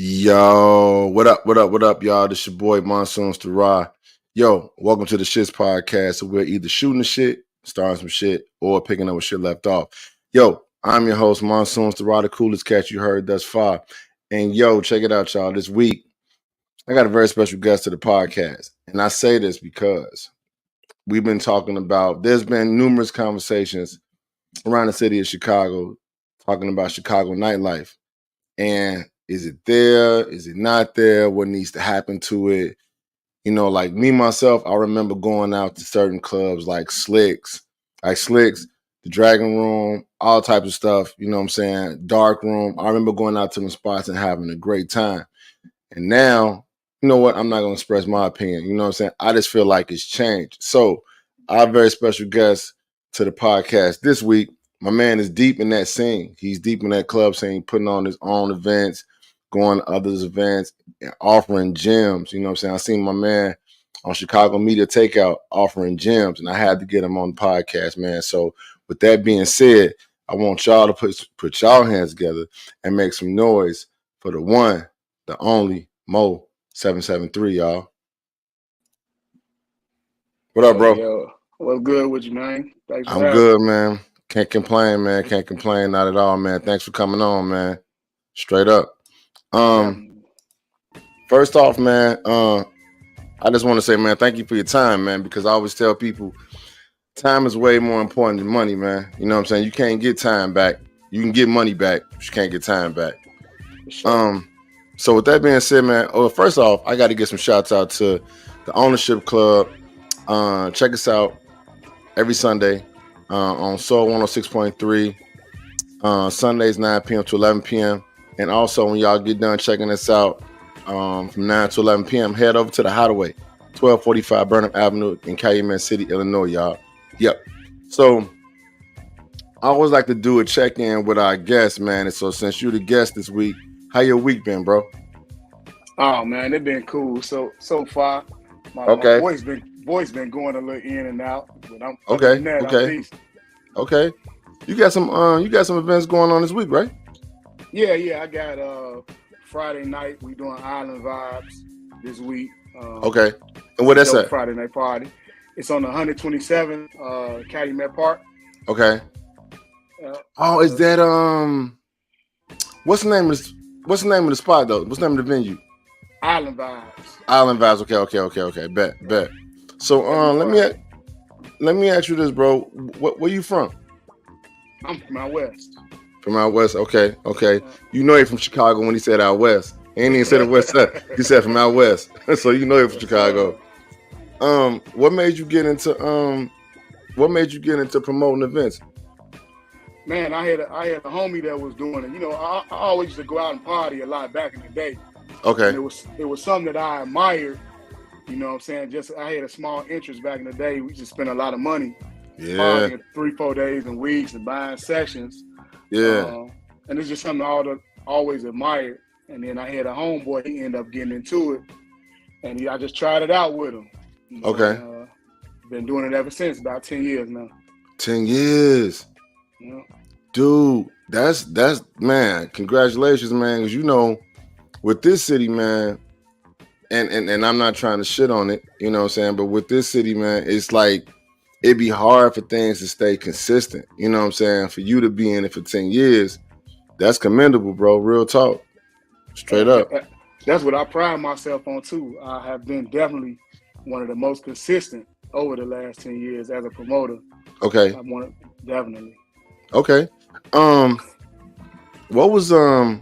Yo, what up, what up, y'all? This your boy Monsoon Staraw. Yo, welcome to the Shits podcast. So we're either shooting the shit, starting some shit, or picking up what shit left off. Yo, I'm your host, Monsoon Staraw, the coolest cat you heard thus far. And yo, check it out, y'all. This week, I got a very special guest to the podcast. And I say this because we've been talking about, there's been numerous conversations around the city of Chicago talking about Chicago nightlife. And is it there? Is it not there? What needs to happen to it? You know, like me, myself, I remember going out to certain clubs like S.H.I.T.S, the Dragon Room, all types of stuff, you know what I'm saying? Dark Room. I remember going out to them spots and having a great time. And now, you know what? I'm not going to express my opinion. You know what I'm saying? I just feel like it's changed. So, our very special guest to the podcast this week, my man is deep in that scene. He's deep in that club scene, putting on his own events, going to others' events, and offering gems. You know what I'm saying? I seen my man on Chicago Media Takeout offering gems, and I had to get him on the podcast, man. So with that being said, I want y'all to put y'all hands together and make some noise for the one, the only Moe773, y'all. What up, bro? Yo, what's good with you, man? Thanks for I'm good, man. Can't complain, man. Can't complain, not at all, man. Thanks for coming on, man. Straight up. First off, man, I just want to say, man, thank you for your time, man, because I always tell people time is way more important than money, man. You know what I'm saying? You can't get time back. You can get money back, but you can't get time back. Sure. So with that being said, man, first off, I got to get some shouts out to the Ownership Club. Check us out every Sunday on Soul 106.3, Sundays 9 p.m. to 11 p.m. And also, when y'all get done checking us out from 9 to 11 p.m., head over to the Hideaway, 1245 Burnham Avenue in Calumet City, Illinois, y'all. Yep. So I always like to do a check-in with our guests, man. And so since you're the guest this week, how your week been, bro? Oh man, it been cool so far. My voice been going a little in and out, but I'm okay. You got some events going on this week, right? Yeah. I got Friday night. We doing Island Vibes this week. Okay. And where that's at? Friday night party. It's on the 127 Calumet Park. Okay. Is that what's the name of the spot though? What's the name of the venue? Island Vibes. Island Vibes. Okay. Bet. So let me ask you this, bro. Where you from? I'm from out west. From out west. Okay. You know he from Chicago when he said out west. He ain't even said the west side. He said from out west. So you know he from Chicago. What made you get into promoting events? Man, I had a homie that was doing it. You know, I always used to go out and party a lot back in the day. Okay. And it was something that I admired. You know what I'm saying? Just I had a small interest back in the day. We just spent a lot of money. Yeah. 3-4 days and weeks and buying sessions. Yeah. And it's just something I always admired. And then I had a homeboy, he ended up getting into it. And I just tried it out with him. Okay. Been doing it ever since, about 10 years now. 10 years. Yeah. Dude, that's man, congratulations, man. Because you know, with this city, man, and I'm not trying to shit on it, you know what I'm saying? But with this city, man, it's like it'd be hard for things to stay consistent. You know what I'm saying? For you to be in it for 10 years, that's commendable, bro. Real talk. Straight up. That's what I pride myself on too. I have been definitely one of the most consistent over the last 10 years as a promoter. Okay. Definitely. Okay. What was the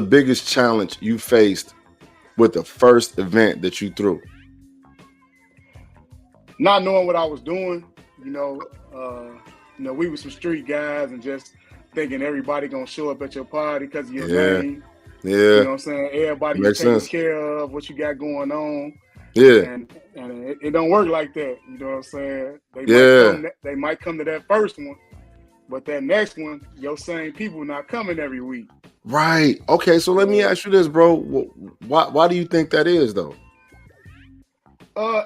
biggest challenge you faced with the first event that you threw? Not knowing what I was doing, you know, we were some street guys and just thinking everybody gonna show up at your party because of your name. Yeah. You know what I'm saying? Everybody Makes taking sense. care of what you got going on. Yeah. And it don't work like that. You know what I'm saying? They might come to that first one, but that next one, your same people not coming every week. Right. Okay. So let me ask you this, bro. Why do you think that is, though?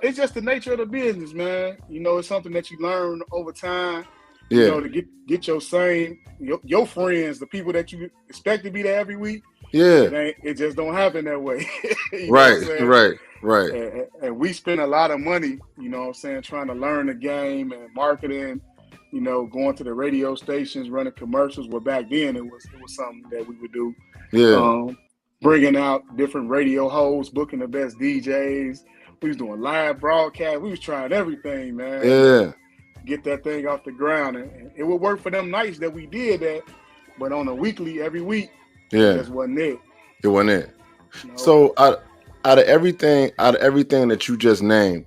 It's just the nature of the business, man. You know, it's something that you learn over time. you know, to get your same your friends, the people that you expect to be there every week. Yeah. It just don't happen that way. Right. And we spend a lot of money, you know what I'm saying, trying to learn the game and marketing, you know, going to the radio stations, running commercials. Well, back then it was something that we would do. Yeah. Bringing out different radio hosts, booking the best DJs. We was doing live broadcasts. We was trying everything, man. Yeah. Get that thing off the ground. And it would work for them nights that we did that. But on a weekly, every week, it just wasn't it. It wasn't it. No. So out of everything that you just named,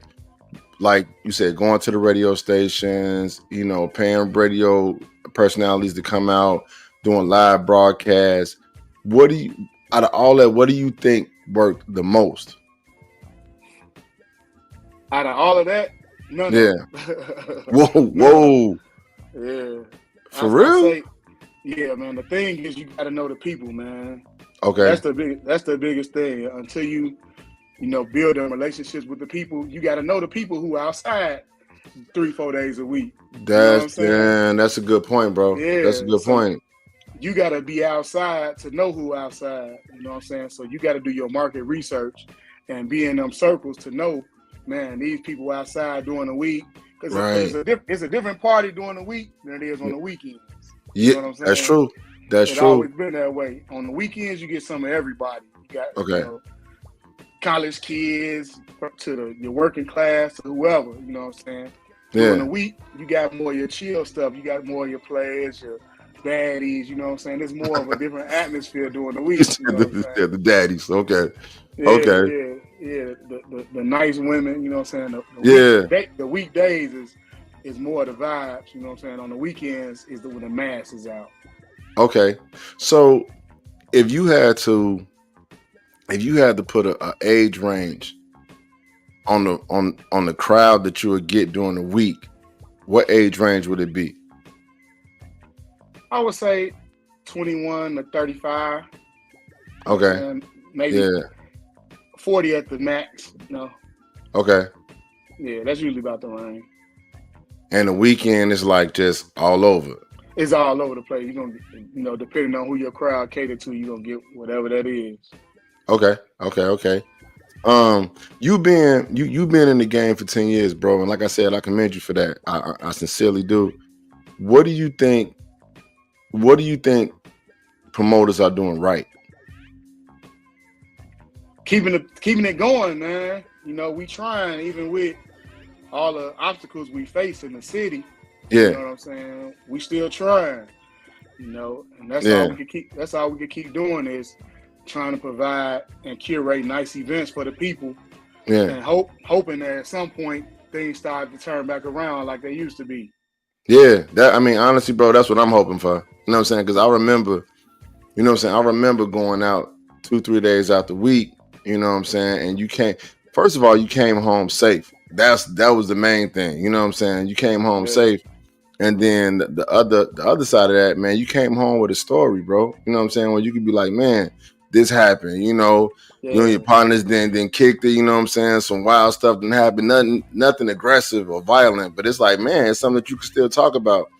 like you said, going to the radio stations, you know, paying radio personalities to come out, doing live broadcasts, out of all that, what do you think worked the most? Out of all of that, none. Yeah. Whoa. Yeah. For real? Yeah, man. The thing is, you got to know the people, man. Okay. That's the biggest thing. Until you know, building relationships with the people, you got to know the people who are outside 3-4 days a week. That's a good point, bro. Yeah, that's a good point. You got to be outside to know who outside. You know what I'm saying? So you got to do your market research and be in them circles to know, man, these people outside during the week. Because it's a different party during the week than it is on the weekends. You know what I'm saying? That's true. It's always been that way. On the weekends, you get some of everybody. You got you know, college kids to your working class to whoever. You know what I'm saying? During the week, you got more of your chill stuff. You got more of your players, your daddies. You know what I'm saying? There's more of a different atmosphere during the week. You know the daddies. Okay. Yeah. The nice women. You know what I'm saying? The weekdays is more the vibes. You know what I'm saying? On the weekends is when the mass is out. Okay, so if you had to put a age range on the crowd that you would get during the week, what age range would it be? I would say 21 to 35. Okay, and maybe 40 at the max. You know. Okay. Yeah, that's usually about the range. And the weekend is like just all over. It's all over the place. You're gonna, you know, depending on who your crowd cater to, you're gonna get whatever that is. Okay. You've been in the game for 10 years, bro, and like I said, I commend you for that. I sincerely do. What do you think promoters are doing right? Keeping it going, man. You know, we trying even with all the obstacles we face in the city. Yeah. You know what I'm saying? We still trying, you know, and that's all we can keep doing is trying to provide and curate nice events for the people. Yeah. And hoping that at some point things start to turn back around like they used to be. Yeah. Honestly, bro, that's what I'm hoping for. You know what I'm saying? Because I remember going out 2-3 days out the week, you know what I'm saying? And first of all, you came home safe. That was the main thing. You know what I'm saying? You came home safe. And then the other side of that, man, you came home with a story, bro. You know what I'm saying? Where you could be like, man, this happened, you know. You and your partners then kicked it, you know what I'm saying? Some wild stuff didn't happen, nothing aggressive or violent, but it's like, man, it's something that you can still talk about.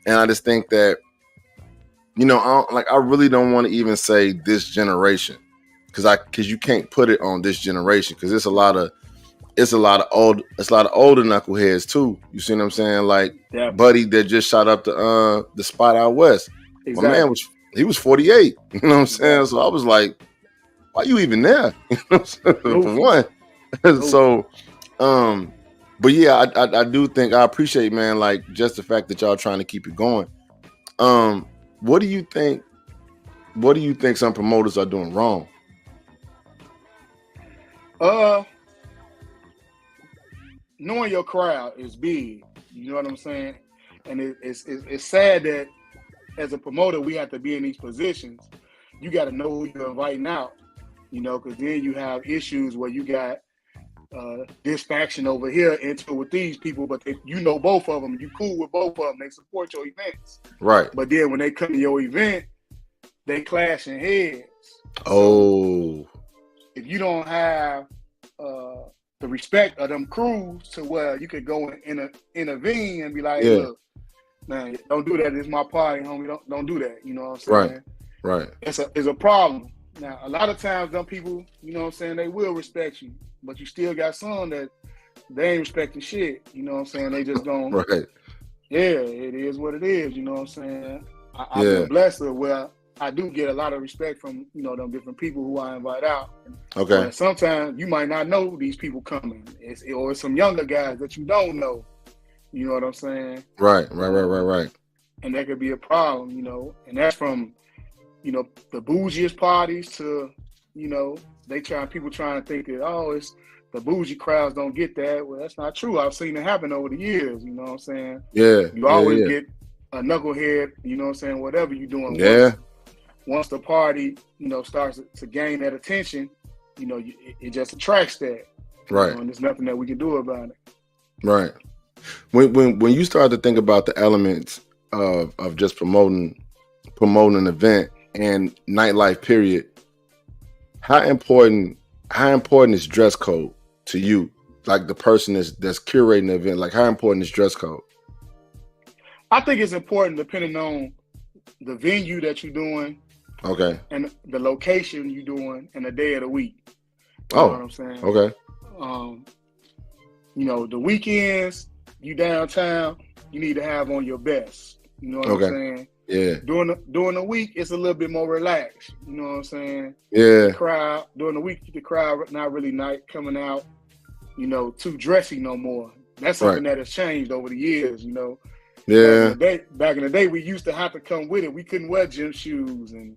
And I just think that, you know, I really don't want to even say this generation, because you can't put it on this generation, because it's a lot of older knuckleheads too. You see what I'm saying? Like Buddy that just shot up the spot out west. Exactly. My man was 48. You know what I'm saying? So I was like, why you even there? You know what I'm saying? For one. So but yeah, I do think I appreciate, man, like just the fact that y'all trying to keep it going. What do you think some promoters are doing wrong? Knowing your crowd is big. You know what I'm saying? And it's sad that as a promoter, we have to be in these positions. You got to know who you're inviting out, you know, because then you have issues where you got this faction over here into with these people, but you know both of them. You cool with both of them. They support your events. Right. But then when they come to your event, they clashing heads. Oh. So if you don't have the respect of them crews to where you could go and intervene and be like, look, man, don't do that. It's my party, homie. Don't do that. You know what I'm saying? Right. It's a problem. Now, a lot of times, them people, you know what I'm saying, they will respect you, but you still got some that they ain't respecting shit. You know what I'm saying? They just don't. Right. Yeah, it is what it is. You know what I'm saying? I've Yeah. been blessed with where I do get a lot of respect from, you know, them different people who I invite out. Okay. But sometimes you might not know these people coming, or it's some younger guys that you don't know. You know what I'm saying? Right. And that could be a problem, you know. And that's from, you know, the bougiest parties to, you know, people trying to think that, oh, it's the bougie crowds don't get that. Well, that's not true. I've seen it happen over the years, you know what I'm saying? Yeah. You always get a knucklehead, you know what I'm saying, whatever you're doing. Yeah. Once the party, you know, starts to gain that attention, you know, it just attracts that. Right. You know, and there's nothing that we can do about it. Right. When you start to think about the elements of just promoting an event and nightlife period, how important is dress code to you? Like the person that's curating the event, like how important is dress code? I think it's important depending on the venue that you're doing. Okay. And the location you're doing and the day of the week. You know what I'm saying? Okay. You know, the weekends, you downtown, you need to have on your best. You know what I'm saying? Yeah. During the week, it's a little bit more relaxed. You know what I'm saying? Yeah. The crowd, during the week, the crowd not really coming out, you know, too dressy no more. That's something that has changed over the years, you know. Yeah. Back in the day, we used to have to come with it. We couldn't wear gym shoes, and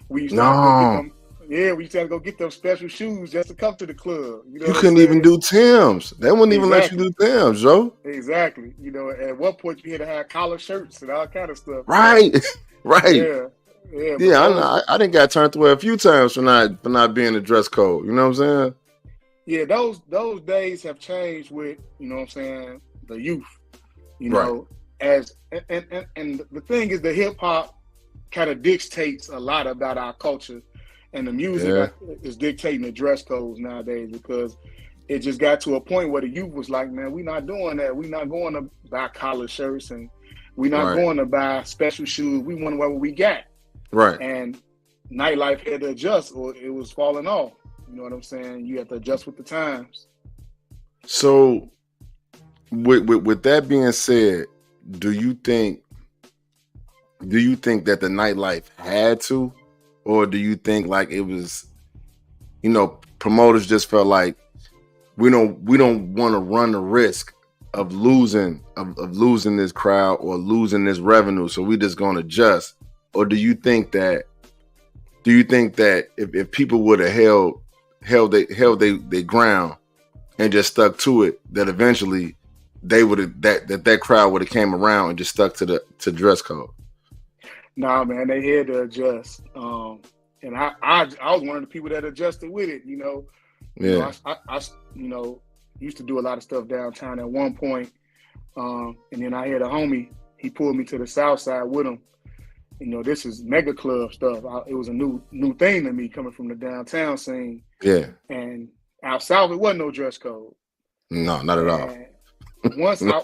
we used to have to go get them. Yeah, we used to have to go get them special shoes just to come to the club. You know, you couldn't even do Timbs. They wouldn't even let you do Timbs, Joe. Exactly. You know, at one point you had to have collar shirts and all kind of stuff. Right. Right. Yeah. I didn't got turned away a few times for not being a dress code. You know what I'm saying? Yeah, those days have changed with, you know what I'm saying, the youth. You know, and the thing is, the hip hop kind of dictates a lot about our culture, and the music is dictating the dress codes nowadays, because it just got to a point where the youth was like, man, we're not doing that. We're not going to buy collar shirts, and we're not going to buy special shoes. We want to wear what we got. Right. And nightlife had to adjust, or it was falling off. You know what I'm saying? You have to adjust with the times. So, with that being said, do you think that the nightlife had to, or do you think like it was, you know, promoters just felt like we don't want to run the risk of losing this crowd or losing this revenue, so we just gonna adjust? Or do you think that if people would have held they ground and just stuck to it, that eventually they would have that crowd would have came around and just stuck to dress code? Nah, man, they had to adjust. And I was one of the people that adjusted with it. You know, I used to do a lot of stuff downtown at one point, and then I had a homie. He pulled me to the south side with him. You know, this is mega club stuff. It was a new thing to me coming from the downtown scene. Yeah. And out south, it wasn't no dress code. No, not at all. Once I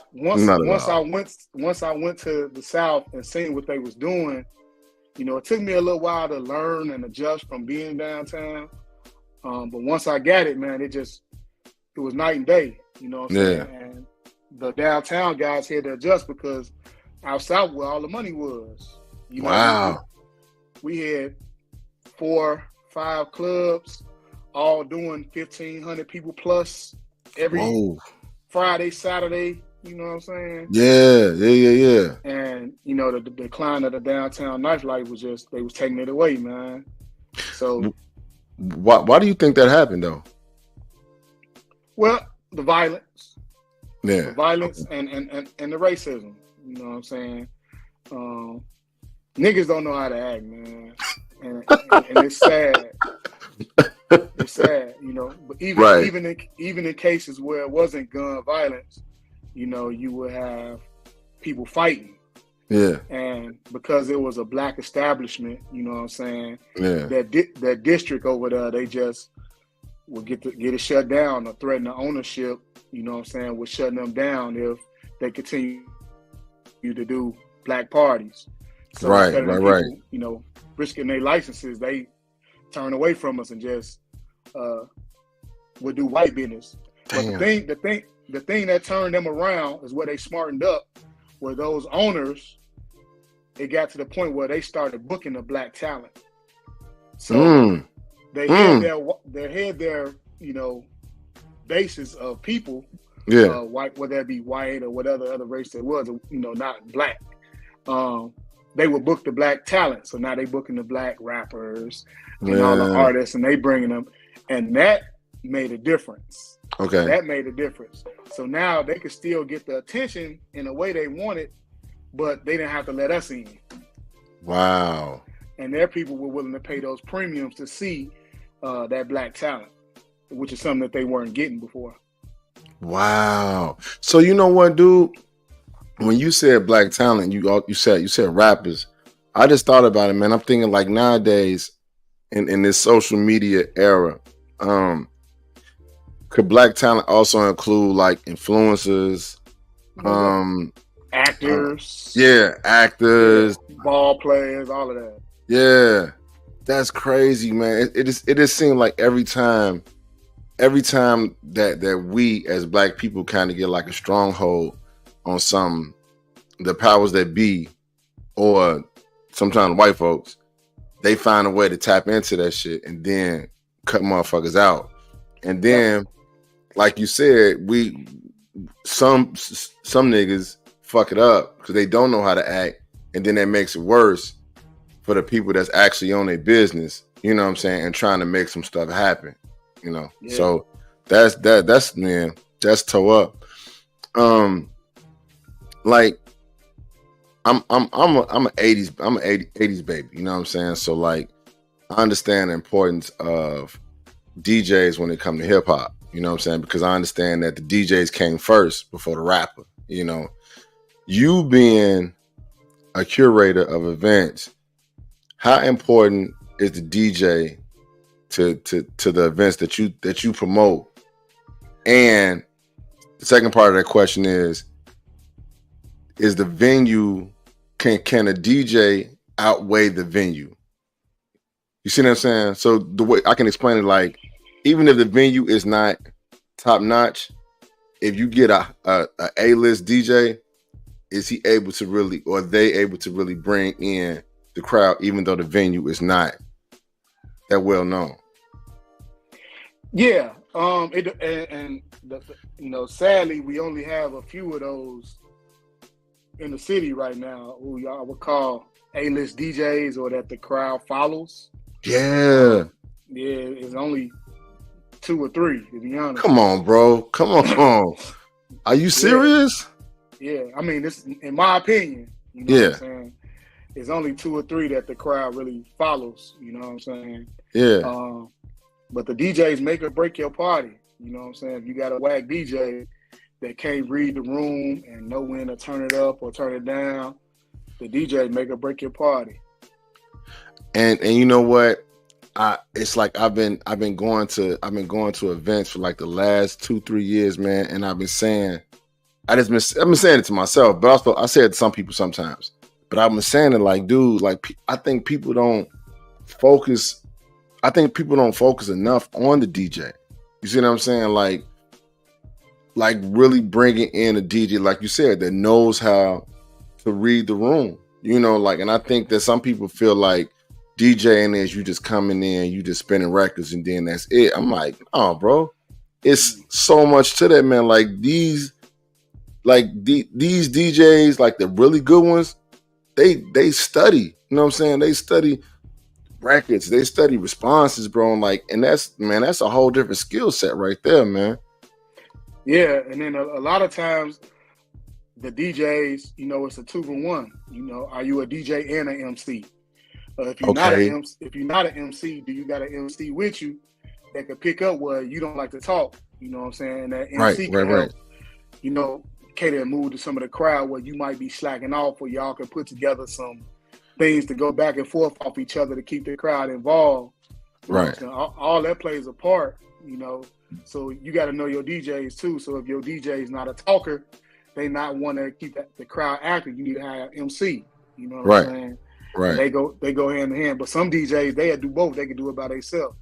went to the south and seen what they was doing, you know, it took me a little while to learn and adjust from being downtown. But once I got it, man, it was night and day. You know what I'm saying? And the downtown guys had to adjust, because out south where all the money was. You know, wow. We had 4-5 clubs, all doing 1,500 people plus every Friday, Saturday. You know what I'm saying? Yeah. And you know, the decline of the downtown nightlife was they was taking it away, man. So why do you think that happened though? Well, the violence. Yeah. The violence and the racism. You know what I'm saying? Niggas don't know how to act, man, and it's sad. It's sad, you know. But even in cases where it wasn't gun violence, you know, you would have people fighting. Yeah. And because it was a black establishment, you know what I'm saying? Yeah. That district over there, they just would get it shut down or threaten the ownership. You know what I'm saying? With shutting them down if they continue to do black parties. So Right, instead of right, them right. people, you know, risking their licenses, they turn away from us and just would do white business. But Damn. the thing that turned them around is where they smartened up, where those owners, it got to the point where they started booking the black talent. So they had their you know, basis of people, white, whether that be white or whatever other race there was, you know, not black. They would book the black talent. So now they booking the black rappers and all the artists, and they bringing them, and that made a difference. Okay. That made a difference. So now they could still get the attention in a way they wanted, but they didn't have to let us in. Wow. And their people were willing to pay those premiums to see that black talent, which is something that they weren't getting before. Wow. So you know what, dude? When you said black talent, you said rappers. I just thought about it, man. I'm thinking like nowadays, in this social media era, could black talent also include like influencers, actors, actors, ball players, all of that. Yeah, that's crazy, man. It just seemed like every time that we as black people kind of get like a stronghold on the powers that be, or sometimes white folks, they find a way to tap into that shit and then cut motherfuckers out. And then, like you said, some niggas fuck it up because they don't know how to act, and then that makes it worse for the people that's actually on their business, you know what I'm saying, and trying to make some stuff happen, you know. Yeah. So that's man, that's toe up. Like I'm an 80s baby, you know what I'm saying? So like I understand the importance of DJs when it comes to hip hop, you know what I'm saying? Because I understand that the DJs came first before the rapper, you know. You being a curator of events, how important is the DJ to the events that you promote? And the second part of that question is the venue, can a DJ outweigh the venue? You see what I'm saying? So the way I can explain it, like, even if the venue is not top notch, if you get a A-list DJ, is he able to really, or are they able to really bring in the crowd, even though the venue is not that well known? Yeah, you know, sadly, we only have a few of those in the city right now who y'all would call A-list DJs, or that the crowd follows. Yeah, it's only 2 or 3, to be honest. Come on, bro. Come on. Are you serious? Yeah, I mean, this, in my opinion, you know what I'm saying? It's only 2 or 3 that the crowd really follows, you know what I'm saying? Yeah. But the DJs make or break your party, you know what I'm saying? If you got a whack DJ that can't read the room and know when to turn it up or turn it down, the DJ make or break your party. And you know what? It's like I've been going to events for like the last 2-3 years, man, and I've been saying it to myself, but also I say it to some people sometimes. But I've been saying it like, dude, like I think people don't focus. I think people don't focus enough on the DJ. You see what I'm saying? Like really bringing in a DJ, like you said, that knows how to read the room. You know, like, and I think that some people feel like DJing is you just coming in, you just spinning records, and then that's it. I'm like, oh, bro, it's so much to that, man. Like these DJs, like the really good ones, they study. You know what I'm saying? They study records, they study responses, bro. And that's a whole different skill set right there, man. Yeah, and then a lot of times the DJs, you know, it's a 2-for-1. You know, are you a DJ and an MC? If you're not an MC, do you got an MC with you that could pick up where you don't like to talk? You know what I'm saying? That MC can help, you know, cater and move to some of the crowd where you might be slacking off, where y'all can put together some things to go back and forth off each other to keep the crowd involved. Right. All that plays a part, you know. So you got to know your DJs too. So if your DJ is not a talker, they not want to keep the crowd active, you need to have MC. You know what Right. I'm saying? Right. And they go hand in hand. But some DJs, they do both. They can do it by themselves.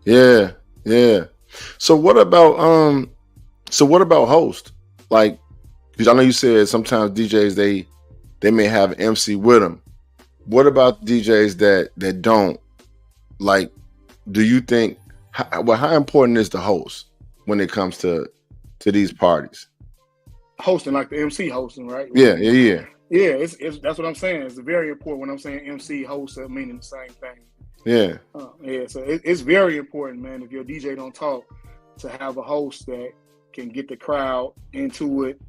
Yeah. Yeah. So what about host? Like, because I know you said sometimes DJs they may have an MC with them. What about DJs that don't? Like, do you think how important is the host when it comes to these parties? Hosting, like the MC hosting, right? Yeah. Yeah, it's that's what I'm saying. It's very important when I'm saying MC host, meaning the same thing. Yeah. Yeah, so it's very important, man. If your DJ don't talk, to have a host that can get the crowd into it.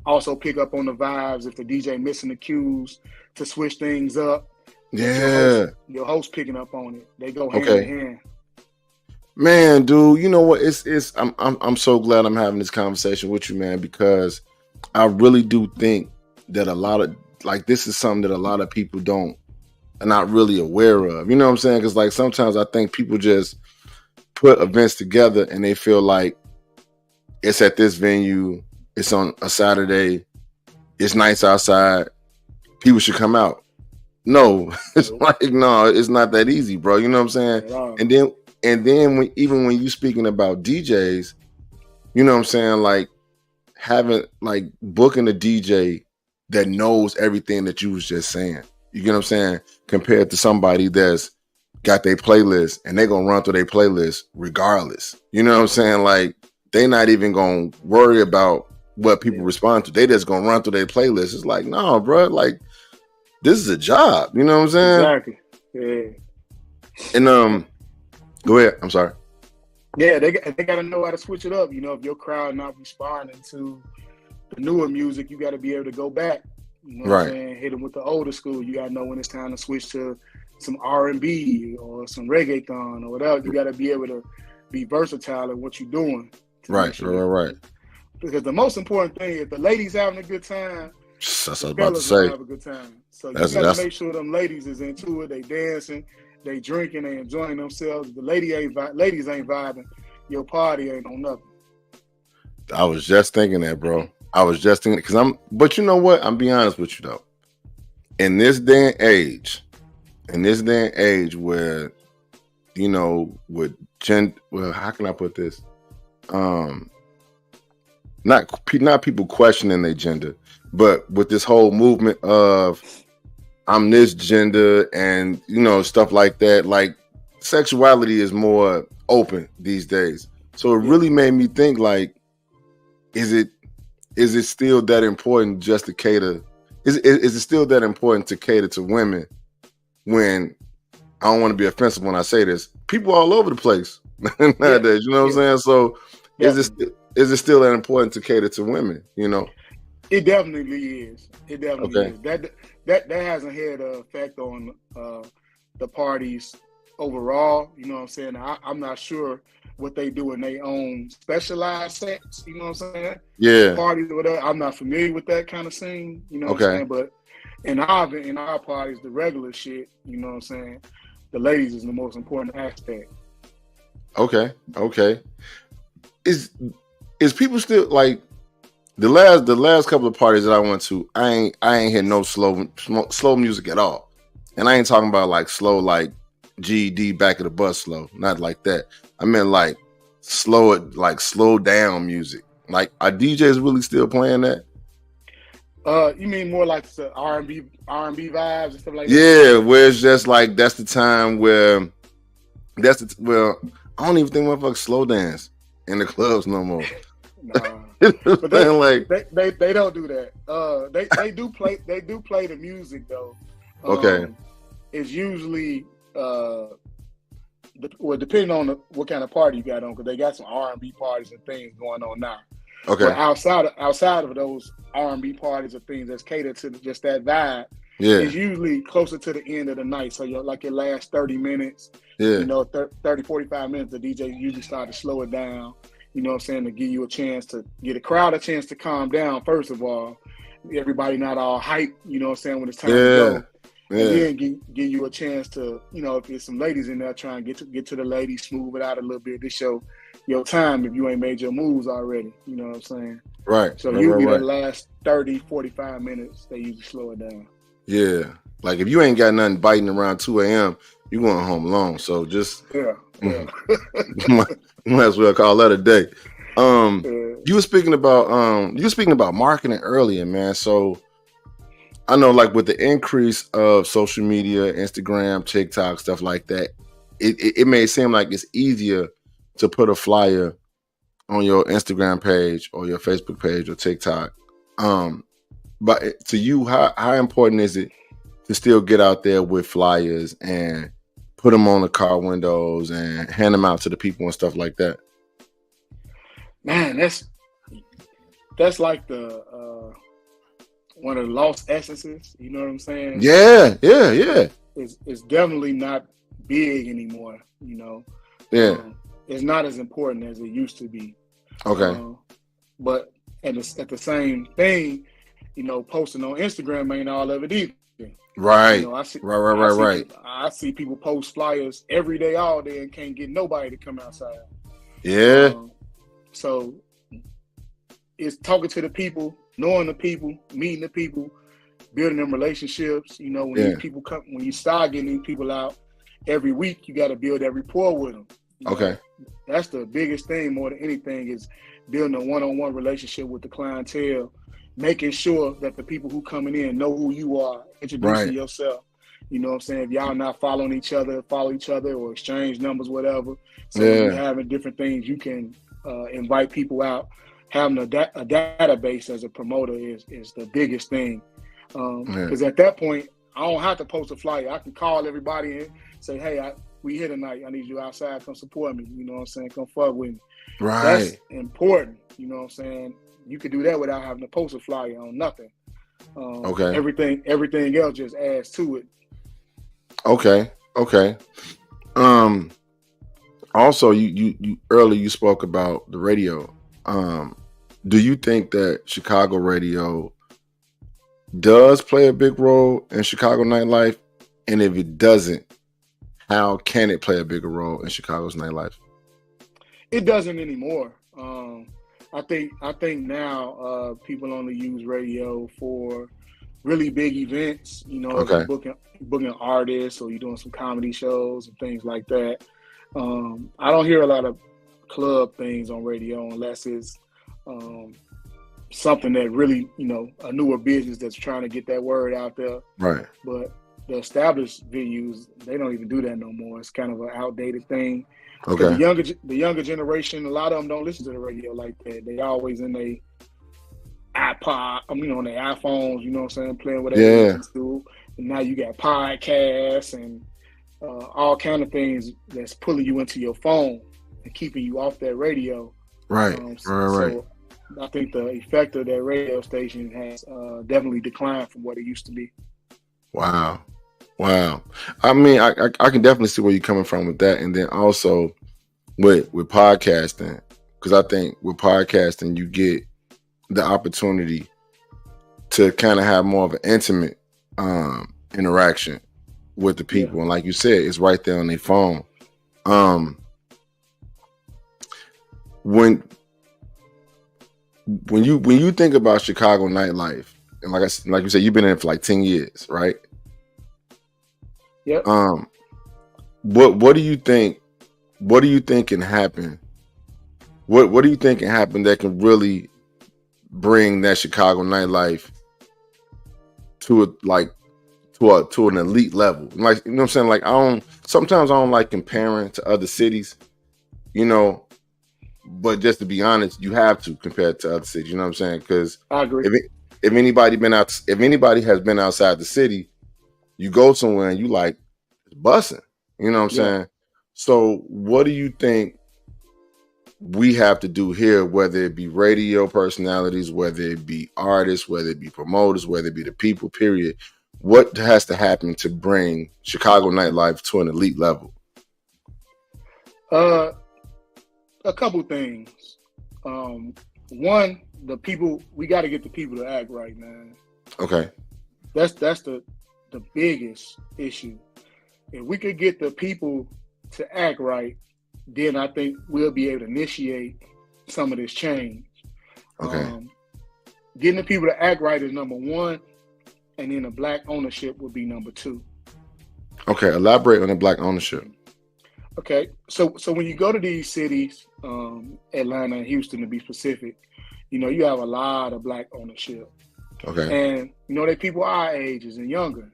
Also pick up on the vibes if the DJ missing the cues to switch things up. Yeah. Your host picking up on it. They go hand in hand. Man, dude, you know what? I'm so glad I'm having this conversation with you, man, because I really do think that a lot of this is something that a lot of people are not really aware of. You know what I'm saying? Because like sometimes I think people just put events together and they feel like it's at this venue, it's on a Saturday, it's nice outside, people should come out. No, it's like, no, it's not that easy, bro. You know what I'm saying? And then when you speaking about DJs, you know what I'm saying? Like booking a DJ that knows everything that you was just saying. You get what I'm saying? Compared to somebody that's got their playlist and they're gonna run through their playlist regardless. You know what I'm saying? Like they not even gonna worry about what people respond to. They just gonna run through their playlist. It's like, no, bro, like this is a job. You know what I'm saying? Exactly. Yeah. And go ahead. I'm sorry. Yeah, they gotta know how to switch it up. You know, if your crowd not responding to the newer music, you gotta be able to go back. You know what I'm saying? Hit them with the older school. You gotta know when it's time to switch to some R&B or some reggaeton or whatever. You gotta be able to be versatile in what you're doing. Right. Because the most important thing, if the ladies having a good time, that's what I was about to say. Have a good time. So you gotta make sure them ladies is into it. They dancing, they drinking, they enjoying themselves. The ladies ain't vibing. Your party ain't on nothing. I was just thinking that, bro. But you know what? I'm being honest with you though. In this day and age where, you know, with how can I put this? Not people questioning their gender, but with this whole movement of I'm this gender and, you know, stuff like that, like sexuality is more open these days. So it really made me think, like, is it still that important just to cater? Is it still that important to cater to women when, I don't want to be offensive when I say this, people all over the place nowadays, you know what I'm saying? So is it still that important to cater to women, you know? It definitely is. It definitely is. That hasn't had an effect on the parties overall. You know what I'm saying? I'm not sure what they do in their own specialized sets. You know what I'm saying? Yeah. Parties or whatever. I'm not familiar with that kind of scene. You know what I'm saying? But in our parties, the regular shit, you know what I'm saying? The ladies is the most important aspect. Okay. Is people still like the last couple of parties that I went to? I ain't hear no slow music at all, and I ain't talking about like slow like GED back of the bus slow, not like that. I meant like slow down music. Like, are DJs really still playing that? You mean more like the R&B vibes and stuff like that? Yeah, where it's just like that's the time where I don't even think motherfuckers slow dance in the clubs no more. Nah. But they don't do that. They do play the music though. It's usually depending on what kind of party you got on, because they got some R&B parties and things going on now. Okay. But outside of those R&B parties or things that's catered to just that vibe, it's usually closer to the end of the night. So your last 30 minutes, 30, 45 minutes, the DJ usually start to slow it down. You know what I'm saying? To give you a chance to get a crowd a chance to calm down, first of all. Everybody not all hype, you know what I'm saying, when it's time to go. and Yeah. then give you a chance to, if there's some ladies in there, try and get to the ladies, smooth it out a little bit to show your time if you ain't made your moves already. You know what I'm saying? Right. So Right. usually Right. the last 30, 45 minutes, they usually slow it down. Yeah. Like if you ain't got nothing biting around 2 a.m., you going home alone. So just Yeah. might as well call that a day. Yeah. You were speaking about marketing earlier, man. So I know, like with the increase of social media, Instagram, TikTok, stuff like that, it may seem like it's easier to put a flyer on your Instagram page or your Facebook page or TikTok. But to you, how important is it to still get out there with flyers and put them on the car windows and hand them out to the people and stuff like that? Man, that's like the one of the lost essences. You know what I'm saying? Yeah. It's definitely not big anymore. Yeah. It's not as important as it used to be. Okay. But at the same thing, posting on Instagram ain't all of it either. Right. Right. I see people post flyers every day, all day, and can't get nobody to come outside. Yeah. So it's talking to the people, knowing the people, meeting the people, building them relationships. When these people come, when you start getting these people out every week, you got to build that rapport with them. Okay. That's the biggest thing more than anything is building a one-on-one relationship with the clientele, making sure that the people who coming in know who you are, introducing yourself. You know what I'm saying? If y'all not following each other, follow each other or exchange numbers, whatever. So when you're having different things, you can invite people out. Having a database as a promoter is the biggest thing. Because at that point, I don't have to post a flyer. I can call everybody and say, hey, we here tonight. I need you outside. Come support me. You know what I'm saying? Come fuck with me. Right. That's important. You know what I'm saying? You can do that without having to post a flyer on nothing. Okay. Everything else just adds to it. Okay. Also, you earlier you spoke about the radio. Do you think that Chicago radio does play a big role in Chicago nightlife? And if it doesn't, how can it play a bigger role in Chicago's nightlife? It doesn't anymore. I think now people only use radio for really big events. If you're booking artists or you're doing some comedy shows and things like that. I don't hear a lot of club things on radio unless it's something that really, a newer business that's trying to get that word out there. Right. But the established venues, they don't even do that no more. It's kind of an outdated thing. Okay. The younger generation, a lot of them don't listen to the radio like that. They always in their iPod, on their iPhones, you know what I'm saying, playing whatever they listen to. And now you got podcasts and all kind of things that's pulling you into your phone and keeping you off that radio. Right. So I think the effect of that radio station has definitely declined from what it used to be. Wow. I mean, I can definitely see where you're coming from with that. And then also with podcasting, because I think with podcasting, you get the opportunity to kind of have more of an intimate interaction with the people. And like you said, it's right there on their phone. When you think about Chicago nightlife, and like you said, you've been in it for like 10 years, right? Yep. What do you think? What do you think can happen? What do you think can happen that can really bring that Chicago nightlife to an elite level? Like, you know what I'm saying? Like, sometimes I don't like comparing to other cities, but just to be honest, you have to compare it to other cities. You know what I'm saying? Because I agree. If anybody has been outside the city, you go somewhere and you like bussing. You know what I'm saying? So what do you think we have to do here, whether it be radio personalities, whether it be artists, whether it be promoters, whether it be the people, period? What has to happen to bring Chicago nightlife to an elite level? A couple things. One, the people, we got to get the people to act right, man. Okay. That's the the biggest issue. If we could get the people to act right, then I think we'll be able to initiate some of this change. Okay. Getting the people to act right is number one, and then the black ownership would be number two. Okay, elaborate on the black ownership. Okay, so when you go to these cities, Atlanta and Houston to be specific, you have a lot of black ownership. Okay. And, they people our ages and younger,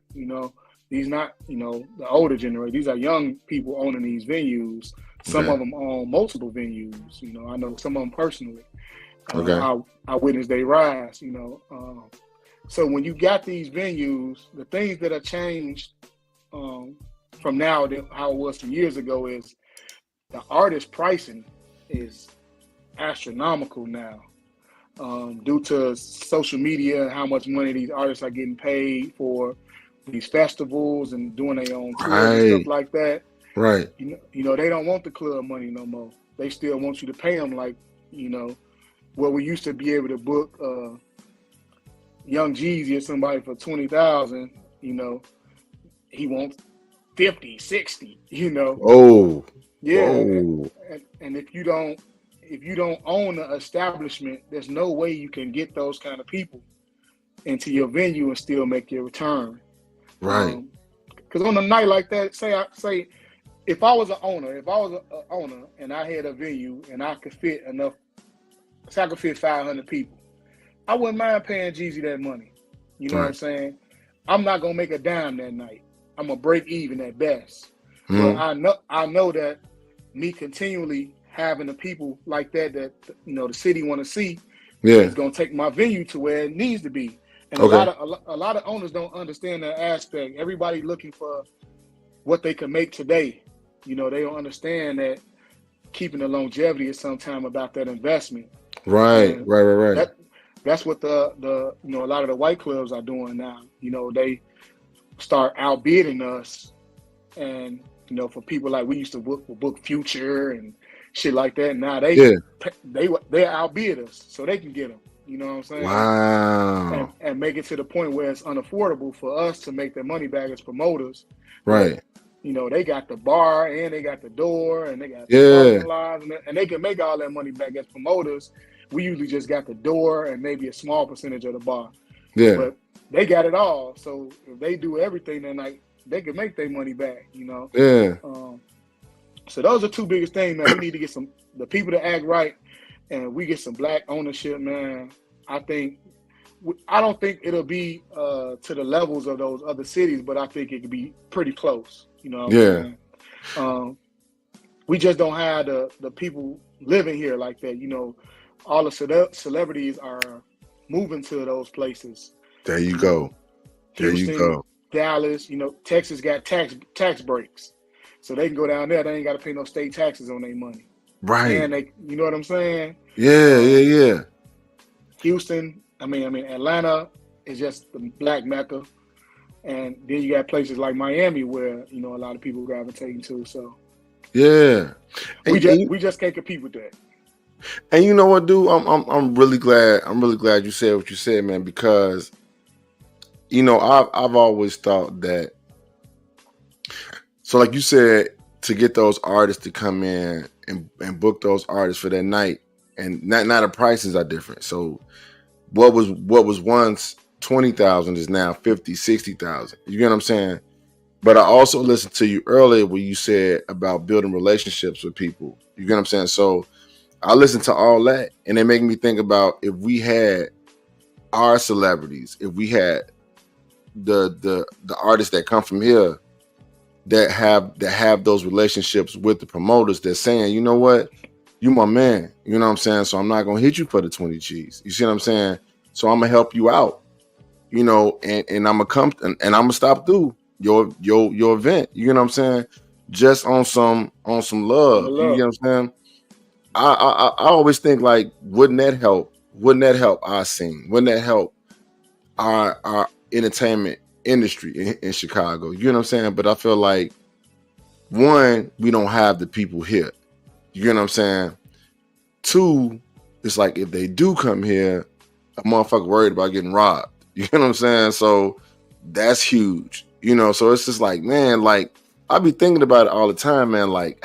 these not, the older generation. These are young people owning these venues. Some of them own multiple venues. I know some of them personally. I witnessed they rise, So when you got these venues, the things that have changed from now to how it was some years ago is the artist pricing is astronomical now. Due to social media and how much money these artists are getting paid for these festivals and doing their own tours and stuff like that. Right. They don't want the club money no more. They still want you to pay them like, where we used to be able to book Young Jeezy or somebody for $20,000, he wants 50, 60, Oh. Yeah. Oh. And if you don't own the establishment, there's no way you can get those kind of people into your venue and still make your return. Right. Because on a night like that, say if I was an owner and I had a venue and I could fit enough, I could fit 500 people, I wouldn't mind paying Jeezy that money. You know what I'm saying? I'm not gonna make a dime that night. I'm gonna break even at best. But I know that me continually having the people like that the city want to see is gonna take my venue to where it needs to be. And a lot of owners don't understand that aspect. Everybody looking for what they can make today. They don't understand that keeping the longevity is sometime about that investment. Right. And Right. That's what the a lot of the white clubs are doing now. They start outbidding us, and for people like we used to book Future and shit like that. Now they outbid us so they can get them. You know what I'm saying? Wow. And make it to the point where it's unaffordable for us to make their money back as promoters. Right. But, they got the bar and they got the door and they got the parking lots and they can make all that money back as promoters. We usually just got the door and maybe a small percentage of the bar. Yeah. But they got it all. So if they do everything that night, they can make their money back. Yeah. So those are two biggest things, man. We need to get the people to act right, and we get some black ownership, man. I don't think it'll be to the levels of those other cities, but I think it could be pretty close. We just don't have the people living here like that. All the celebrities are moving to those places. There you go. Houston, Dallas, Texas got tax breaks. So they can go down there. They ain't got to pay no state taxes on their money. Right. And they, you know what I'm saying? Yeah. Houston, Atlanta is just the black mecca. And then you got places like Miami where, a lot of people gravitating to. So yeah. We just can't compete with that. And you know what, dude? I'm really glad. I'm really glad you said what you said, man, because I've always thought that. So like you said, to get those artists to come in and book those artists for that night, and now the prices are different. So what was once 20,000 is now 50, 60,000. You get what I'm saying? But I also listened to you earlier where you said about building relationships with people. You get what I'm saying? So I listened to all that, and it made me think about if we had our celebrities, if we had the artists that come from here that have those relationships with the promoters, that's saying, you know what, you my man, you know what I'm saying? So I'm not gonna hit you for the 20 G's. You see what I'm saying? So I'm gonna help you out, and I'm gonna come and I'm gonna stop through your event. You know what I'm saying? Just on some love. You know what I'm saying? I always think like, wouldn't that help? Wouldn't that help our scene? Wouldn't that help our entertainment industry in Chicago? You know what I'm saying? But I feel like, one, we don't have the people here. You know what I'm saying? Two, it's like if they do come here, a motherfucker worried about getting robbed. You know what I'm saying? So that's huge. You know, so it's just like, man, like I be thinking about it all the time, man. Like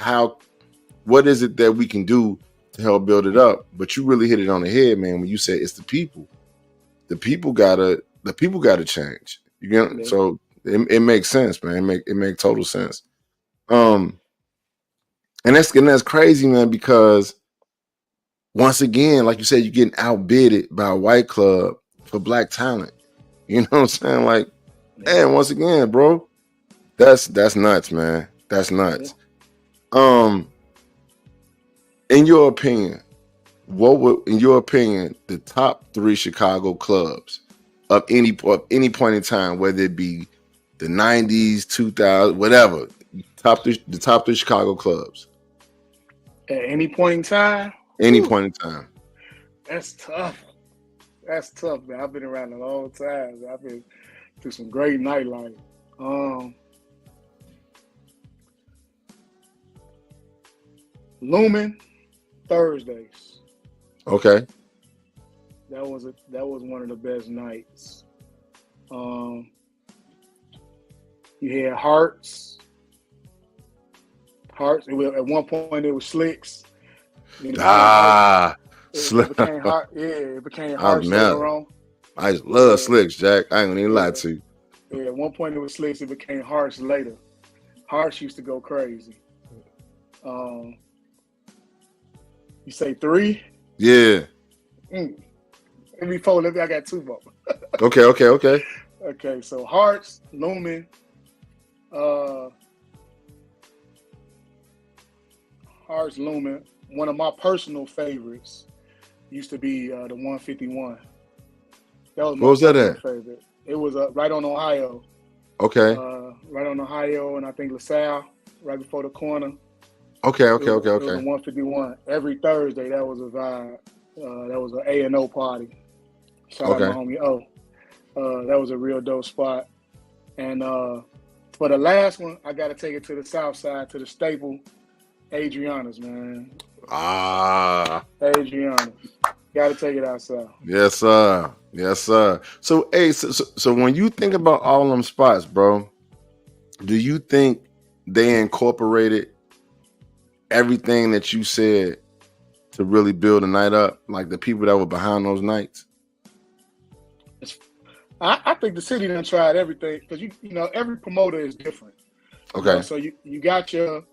what is it that we can do to help build it up? But you really hit it on the head, man, when you say it's the people. The people gotta change. You know, Yeah. so it makes sense, man. It make total sense. And that's crazy, man, because once again, like you said, you're getting outbidded by a white club for black talent. You know what I'm saying? Like, man, once again, bro, that's nuts, man. That's nuts. Yeah. In your opinion, what would, in your opinion, the top 3 Chicago clubs of any point in time, whether it be the 90s, 2000s, whatever, the top 3 Chicago clubs? At any point in time? Any point in time. That's tough. That's tough, man. I've been around a long time. I've been through some great nightlife. Lumen Thursdays. Okay. That was one of the best nights. You had Hearts. At one point it was Slicks. It became Hearts later on. I just love Slicks, Jack. I ain't gonna even lie to you. Yeah, at one point it was Slicks. It became Hearts later. Hearts used to go crazy. You say 3? Yeah. Maybe 4. I got 2 more. Okay. Okay, so Hearts, Lumen, Hearts, Lumen. One of my personal favorites used to be the 151. That was my favorite. It was right on Ohio. Okay. Right on Ohio, and I think LaSalle, right before the corner. Okay. It was a 151. Every Thursday, that was a vibe. That was an A&O party. Shout out my homie O. That was a real dope spot. And for the last one, I got to take it to the south side, to the staple, Adriana's, man. Adriana's. Got to take it outside. Yes, sir. So, hey, so when you think about all them spots, bro, do you think they incorporated everything that you said to really build a night up? Like the people that were behind those nights? I think the city done tried everything, because you know every promoter is different. Okay. You know, so you got your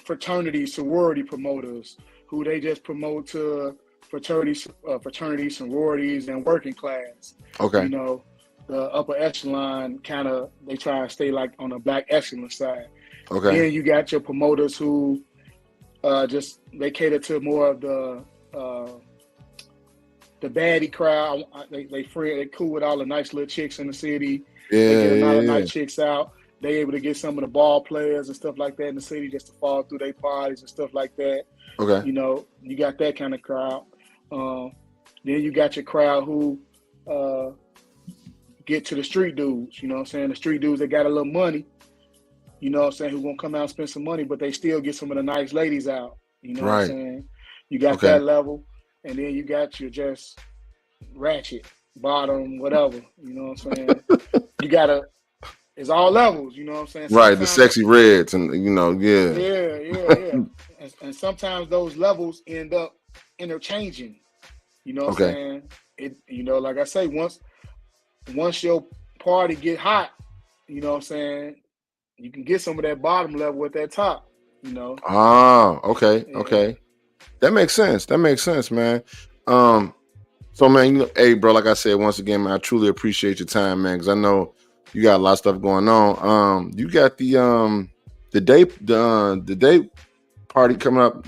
fraternity, sorority promoters who they just promote to fraternities, sororities, and working class. Okay. You know, the upper echelon kind of, they try to stay like on the black excellence side. Okay. Then you got your promoters who they cater to more of the baddie crowd. They cool with all the nice little chicks in the city. Yeah, they get a lot of nice chicks out. They able to get some of the ball players and stuff like that in the city just to fall through their parties and stuff like that. Okay. You know, you got that kind of crowd. Then you got your crowd who get to the street dudes, you know what I'm saying? The street dudes that got a little money, you know what I'm saying, who gonna come out and spend some money, but they still get some of the nice ladies out. You know what I'm saying? You got that level, and then you got your just ratchet, bottom, whatever, you know what I'm saying? You gotta, it's all levels, you know what I'm saying? Sometimes, right, the sexy reds and, you know, Yeah. And sometimes those levels end up interchanging, you know what I'm saying? It, you know, like I say, once your party get hot, you know what I'm saying, you can get some of that bottom level at that top, you know. Okay. That makes sense, man. So, man, you know, hey, bro, like I said, once again, man, I truly appreciate your time, man, because I know you got a lot of stuff going on. You got the day party coming up.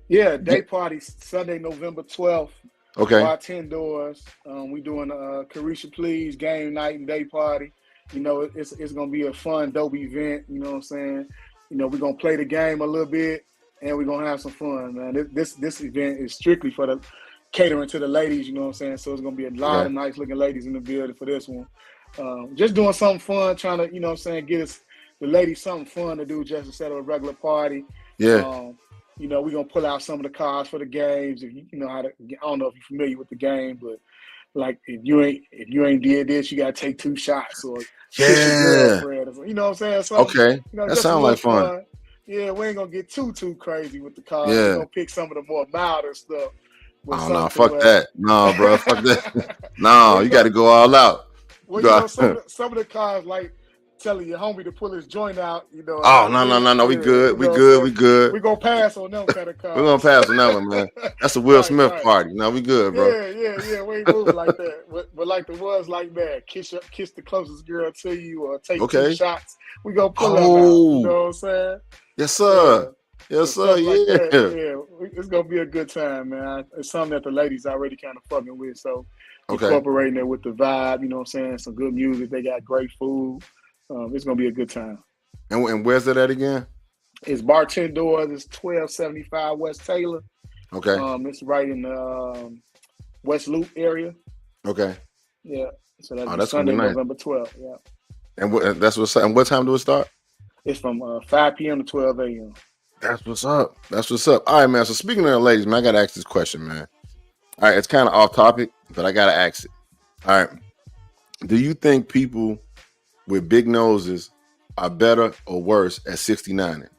Yeah, day party Sunday, November 12th. Okay. Bar 10 doors. We doing a Carisha Please game night and day party. You know, it's gonna be a fun, dope event. You know what I'm saying? You know, we're gonna play the game a little bit and we're gonna have some fun, man. This event is strictly for the catering to the ladies, you know what I'm saying? So it's gonna be a lot of nice looking ladies in the building for this one. Just doing something fun, trying to, you know what I'm saying, get us the ladies something fun to do just instead of a regular party. Yeah. You know, we're gonna pull out some of the cards for the games. If you know how to, I don't know if you're familiar with the game, but like if you ain't did this, you gotta take 2 shots or kiss your Yeah. girlfriend or something. You know what I'm saying? Something, Okay. That just a sounds little like fun. fun. Yeah, we ain't gonna get too crazy with the cards. We're Yeah. gonna pick some of the more milder stuff with Oh no, something fuck where that. No, bro, fuck that. No, well, you got to go all out. some of the cards like telling your homie to pull his joint out, Oh how to no, do no, it. no, no. We Yeah, good. you We know what I'm good. saying? We good. We're gonna pass on them kind of We're gonna cards. pass on that one, man. That's a Will Right, Smith right. party. No, we good, bro. Yeah. We ain't moving like that. But like the ones like that, kiss the closest girl to you, or take 2 Okay. shots. We gonna pull them out. You Oh, know what I'm saying? yes, Yeah. sir. Yes, So sir. stuff like that. Yeah. Yeah, it's gonna be a good time, man. It's something that the ladies already kind of fucking with. So Okay. incorporating it with the vibe. You know what I'm saying? Some good music. They got great food. It's gonna be a good time. And where's that at again? It's Bartenders. It's 1275 West Taylor. Okay. It's right in the West Loop area. Okay. Yeah. So that'll Oh, be that's gonna be Sunday, nice. November 12th. Yeah. And that's what's up. And what time do it start? It's from 5 p.m. to 12 a.m. That's what's up. That's what's up. All right, man. So speaking of the ladies, man, I gotta ask this question, man. All right, it's kind of off topic, but I gotta ask it. All right. Do you think people with big noses are better or worse at 69?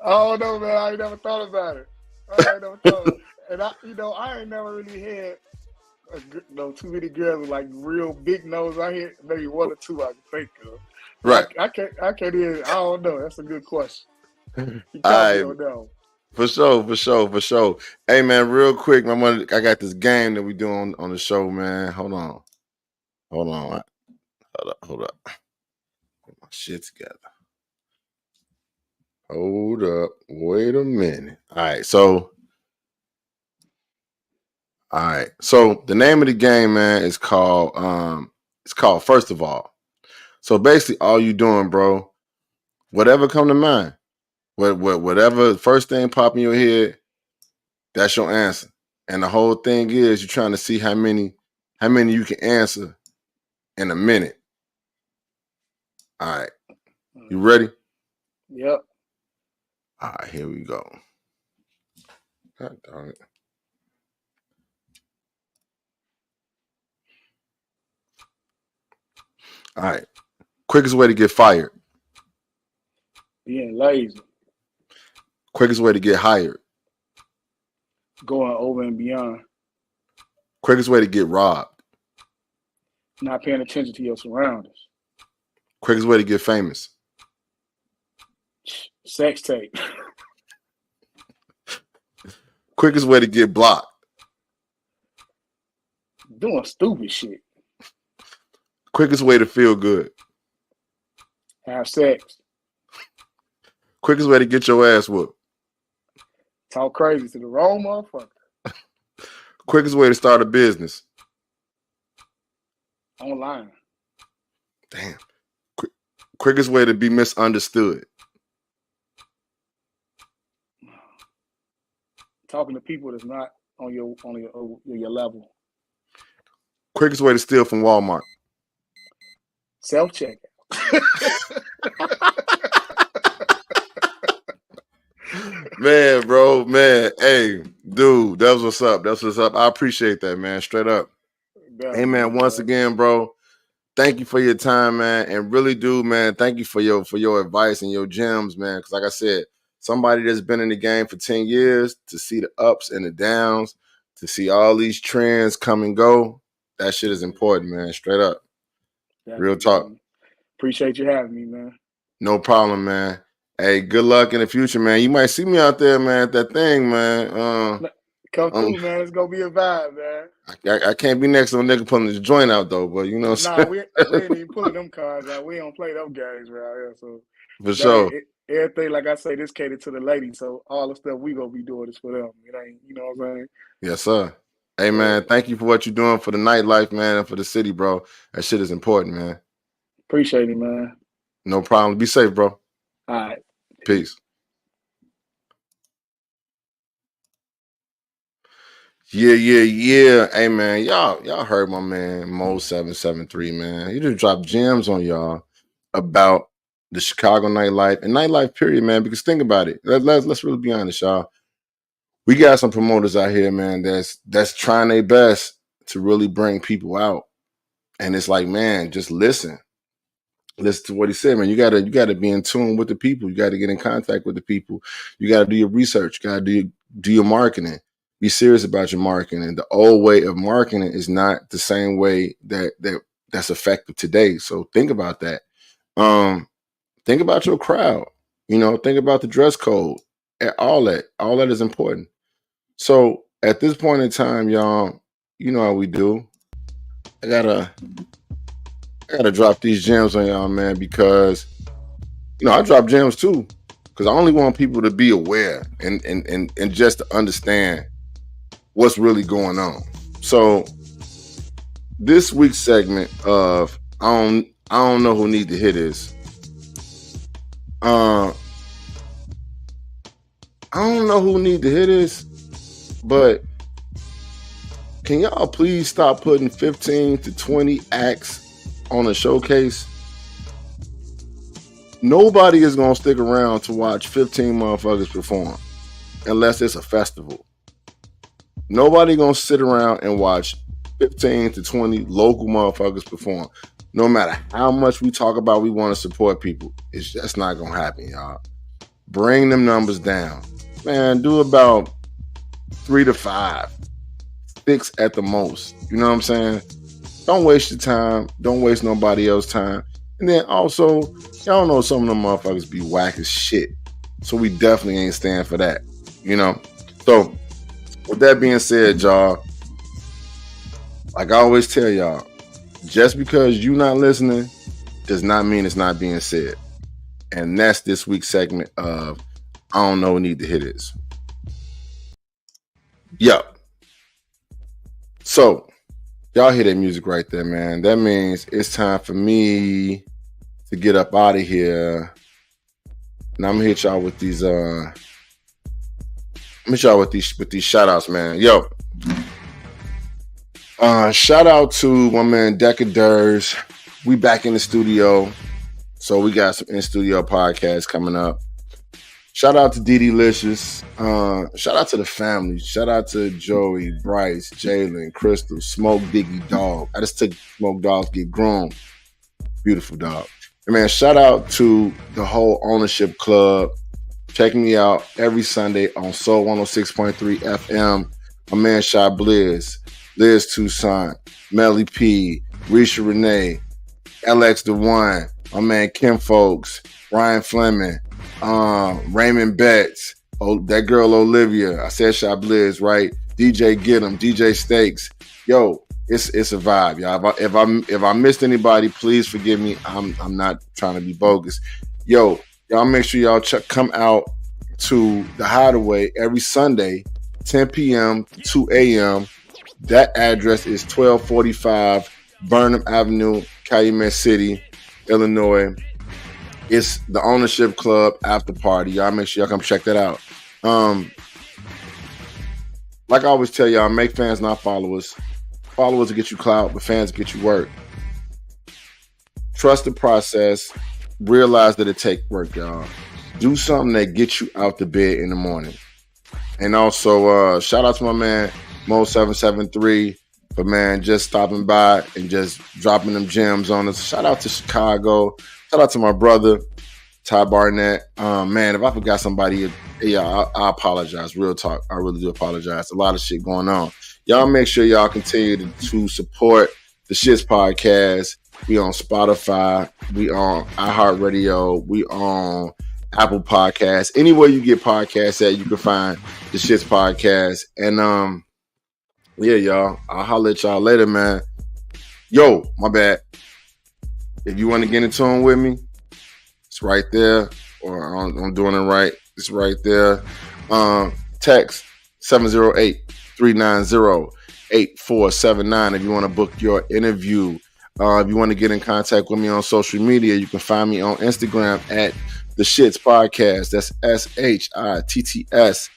I don't know, man. I ain't never thought about it. And I ain't never really had too many girls with like real big nose. I hear maybe 1 or 2 I can think of. Right. I can't even. I don't know. That's a good question. You All caught me right. on that one. For sure. Hey, man, real quick, I got this game that we do on the show, man. Hold on. Hold up. Get my shit together. Hold up. Wait a minute. All right. So the name of the game, man, is called First of All. So basically, all you doing, bro, whatever come to mind, whatever first thing pop in your head, that's your answer. And the whole thing is you're trying to see how many you can answer in a minute. All right. You ready? Yep. All right, here we go. God darn it. All right. Quickest way to get fired. Being lazy. Quickest way to get hired. Going over and beyond. Quickest way to get robbed. Not paying attention to your surroundings. Quickest way to get famous. Sex tape. Quickest way to get blocked. Doing stupid shit. Quickest way to feel good. Have sex. Quickest way to get your ass whooped. Talk crazy to the wrong motherfucker. Quickest way to start a business. Online. Damn. Quickest way to be misunderstood. Talking to people that's not on your level. Quickest way to steal from Walmart. Self-checkout. Man, bro, man. Hey, dude, that's what's up. I appreciate that, man. Straight up. Hey, man, once again, bro, thank you for your time, man. And really do, man, thank you for your advice and your gems, man. Because like I said, somebody that's been in the game for 10 years, to see the ups and the downs, to see all these trends come and go, that shit is important, man. Straight up. Definitely. Real talk. Man. Appreciate you having me, man. No problem, man. Hey, good luck in the future, man. You might see me out there, man, at that thing, man. Come through, man. It's gonna be a vibe, man. I can't be next to a nigga pulling his joint out though, but you know. Nah, we ain't even pulling them cards out. We don't play them games around here. So for sure. Everything, like I say, this catered to the ladies. So all the stuff we gonna be doing is for them. It ain't, you know what I'm saying? Yes, sir. Hey, man, thank you for what you're doing for the nightlife, man, and for the city, bro. That shit is important, man. Appreciate it, man. No problem. Be safe, bro. All right. Peace. Yeah. Hey, man, y'all heard my man Moe773, man. He just dropped gems on y'all about the Chicago nightlife and nightlife period, man. Because think about it. Let's really be honest, y'all. We got some promoters out here, man, that's trying their best to really bring people out. And it's like, man, just listen to what he said, man. You gotta be in tune with the people. You gotta get in contact with the people. You gotta do your research. You gotta do your marketing. Be serious about your marketing. The old way of marketing is not the same way that's effective today. So think about that. Think about your crowd. Think about the dress code. All that is important. So at this point in time, y'all, you know how we do. I gotta drop these gems on y'all, man, because I drop gems too, because I only want people to be aware and just to understand what's really going on. So this week's segment of I don't know who need to hear this. I don't know who need to hear this, but can y'all please stop putting 15 to 20 acts on a showcase? Nobody is going to stick around to watch 15 motherfuckers perform unless it's a festival. Nobody going to sit around and watch 15 to 20 local motherfuckers perform. No matter how much we talk about we want to support people, it's just not going to happen, y'all. Bring them numbers down. Man, do about 3 to 5. 6 at the most. You know what I'm saying? Don't waste your time. Don't waste nobody else's time. And then also, y'all know some of them motherfuckers be whack as shit. So we definitely ain't stand for that. So with that being said, y'all, like I always tell y'all, just because you not listening does not mean it's not being said. And that's this week's segment of I don't know who need to hear this. Yup. So y'all hear that music right there, man. That means it's time for me to get up out of here. And I'm gonna hit y'all with these with these shout outs, man. Yo. Shout out to my man Decaders. We back in the studio. So we got some in-studio podcasts coming up. Shout out to Dee Licious. Shout out to the family. Shout out to Joey, Bryce, Jalen, Crystal, Smoke Diggy Dog. I just took Smoke Dogs Get Grown. Beautiful dog. And man, shout out to the whole ownership club. Check me out every Sunday on Soul 106.3 FM. My man Shy Blizz, Liz Toussaint, Melly P, Risha Renee, LX The One, my man Kim Folks, Ryan Fleming, Raymond Betts, that girl Olivia. I said Shy Blizz, right? DJ Get 'em, DJ Stakes. Yo, it's a vibe, y'all. If I missed anybody, please forgive me. I'm not trying to be bogus. Yo, y'all make sure y'all come out to the Hideaway every Sunday, 10 p.m. to 2 a.m. That address is 1245 Burnham Avenue, Calumet City, Illinois. It's the Ownership Club after party. Y'all make sure y'all come check that out. Like I always tell y'all, make fans, not followers. Followers will get you clout, but fans will get you work. Trust the process. Realize that it takes work, y'all. Do something that gets you out the bed in the morning. And also, shout out to my man Moe773 for, man, just stopping by and just dropping them gems on us. Shout out to Chicago. Shout out to my brother, Ty Barnett. Man, if I forgot somebody, yeah, I apologize. Real talk. I really do apologize. A lot of shit going on. Y'all make sure y'all continue to support the S.H.I.T.S podcast. We on Spotify. We on iHeartRadio. We on Apple Podcasts. Anywhere you get podcasts at, you can find the S.H.I.T.S podcast. And yeah, y'all, I'll holler at y'all later, man. Yo, my bad. If you want to get in tune with me, it's right there. Or I'm doing it right. It's right there. Text 708-390-8479 if you want to book your interview. If you want to get in contact with me on social media, you can find me on Instagram at the S.H.I.T.S podcast. That's S.H.I.T.T.S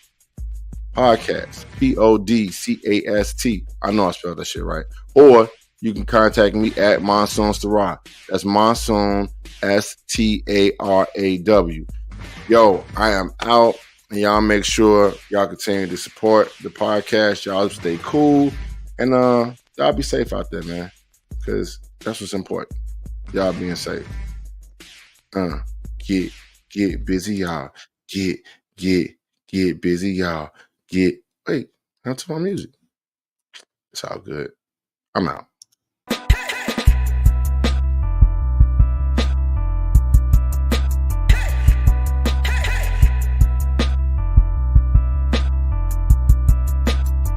podcast. PODCAST. I know I spelled that shit right. Or you can contact me at Monsoon Staraw. That's Monsoon Staraw. Yo, I am out. And y'all make sure y'all continue to support the podcast. Y'all stay cool. And y'all be safe out there, man. Because that's what's important. Y'all being safe. Get busy, y'all. Get busy, y'all. Wait, now to my music. It's all good. I'm out.